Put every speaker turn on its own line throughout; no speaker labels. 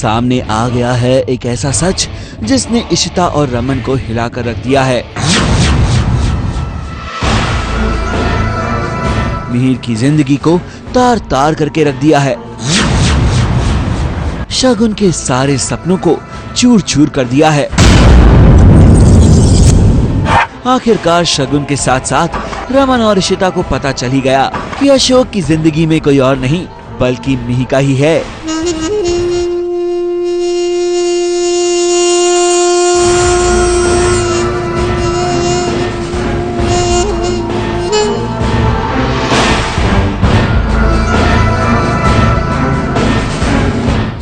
सामने आ गया है एक ऐसा सच जिसने इशिता और रमन को हिलाकर रख दिया है। मिहिर की जिंदगी को तार तार करके रख दिया है। शगुन के सारे सपनों को चूर चूर कर दिया है। आखिरकार शगुन के साथ साथ रमन और इशिता को पता चल ही गया कि अशोक की जिंदगी में कोई और नहीं बल्कि मिहिका ही है।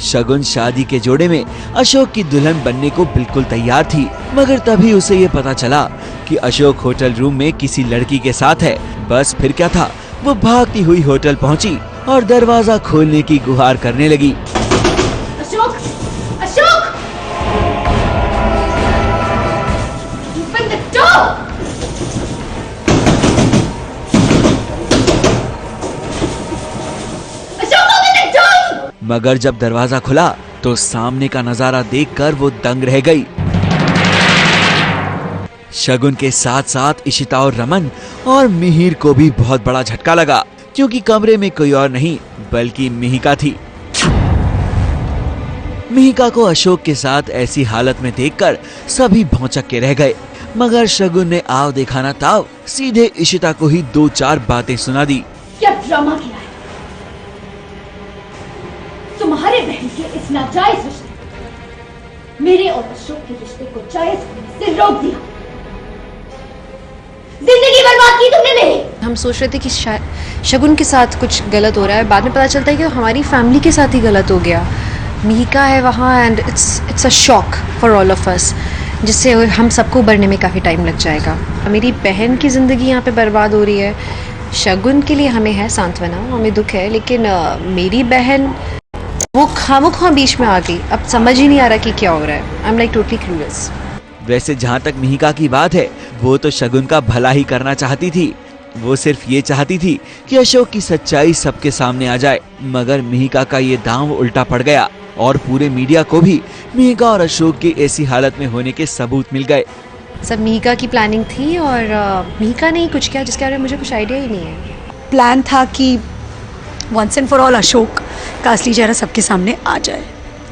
शगुन शादी के जोड़े में अशोक की दुल्हन बनने को बिल्कुल तैयार थी, मगर तभी उसे ये पता चला कि अशोक होटल रूम में किसी लड़की के साथ है। बस फिर क्या था, वो भागती हुई होटल पहुंची और दरवाजा खोलने की गुहार करने लगी।
Ashok! Ashok! Open the door! Ashok, open the door!
मगर जब दरवाजा खुला तो सामने का नजारा देखकर वो दंग रह गई। शगुन के साथ साथ इशिता और रमन और मिहिर को भी बहुत बड़ा झटका लगा, क्योंकि कमरे में कोई और नहीं बल्कि मिहिका थी। मिहिका को अशोक के साथ ऐसी हालत में देखकर सभी भौंचक के रह गए, मगर शगुन ने आव देखा ना ताव सीधे इशिता को ही 2-4 बातें सुना दी।
क्या ड्रामा किया है? तुम्हारे बहन के इस नाजायज रिश्ते मेरे और अशोक के रिश्ते को जायज होने से रोक दिया। जिंदगी बर्बाद की तुमने मेरी।
हम सोच रहे थे कि शगुन के साथ कुछ गलत हो रहा है, बाद में पता चलता है कि हमारी फैमिली के साथ ही गलत हो गया। मिहिका है वहाँ and it's a shock for all of us, जिससे हम सबको उभरने में काफ़ी टाइम लग जाएगा। मेरी बहन की ज़िंदगी यहाँ पे बर्बाद हो रही है। शगुन के लिए हमें है सांत्वना, हमें दुख है, लेकिन मेरी बहन वो खामोखा बीच में आ गई। अब समझ ही नहीं आ रहा कि क्या हो रहा है। I am like totally clueless.
वैसे जहाँ तक मिहिका की बात है, वो तो शगुन का भला ही करना चाहती थी। वो सिर्फ ये चाहती थी कि अशोक की सच्चाई सबके सामने आ जाए, मगर मिहिका का ये दांव उल्टा पड़ गया और पूरे मीडिया को भी मिहिका और अशोक की ऐसी हालत में होने के सबूत मिल गए।
सब मिहिका की प्लानिंग थी और मिहिका ने ही कुछ किया जिसके बारे में मुझे कुछ आइडिया ही नहीं है।
प्लान था कि once and for all Ashok का असली चेहरा सबके सामने आ जाए।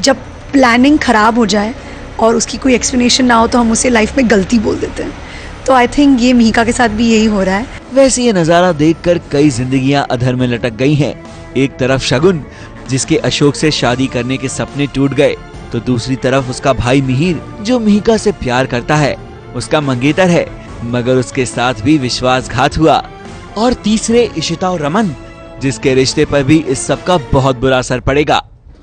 जब प्लानिंग ख़राब हो जाए और उसकी कोई एक्सप्लेनेशन ना हो तो हम उसे लाइफ में गलती बोल देते हैं। तो आई थिंक ये मिहिका के साथ भी यही हो रहा है।
वैसे ये नजारा देखकर कई जिंदगियां अधर में लटक गई हैं। एक तरफ शगुन जिसके अशोक से शादी करने के सपने टूट गए, तो दूसरी तरफ उसका भाई मिहिर जो मिहिका से प्यार करता है, उसका मंगेतर है, मगर उसके साथ भी विश्वासघात हुआ। और तीसरे इशिता और रमन जिसके रिश्ते पर भी इस सब का बहुत बुरा असर पड़ेगा।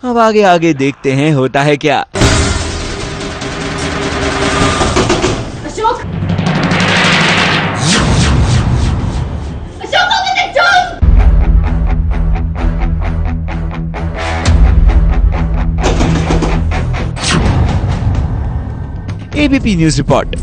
अब आगे आगे देखते हैं होता है क्या।
Ashok! Ashok, open the door!
ABP news report.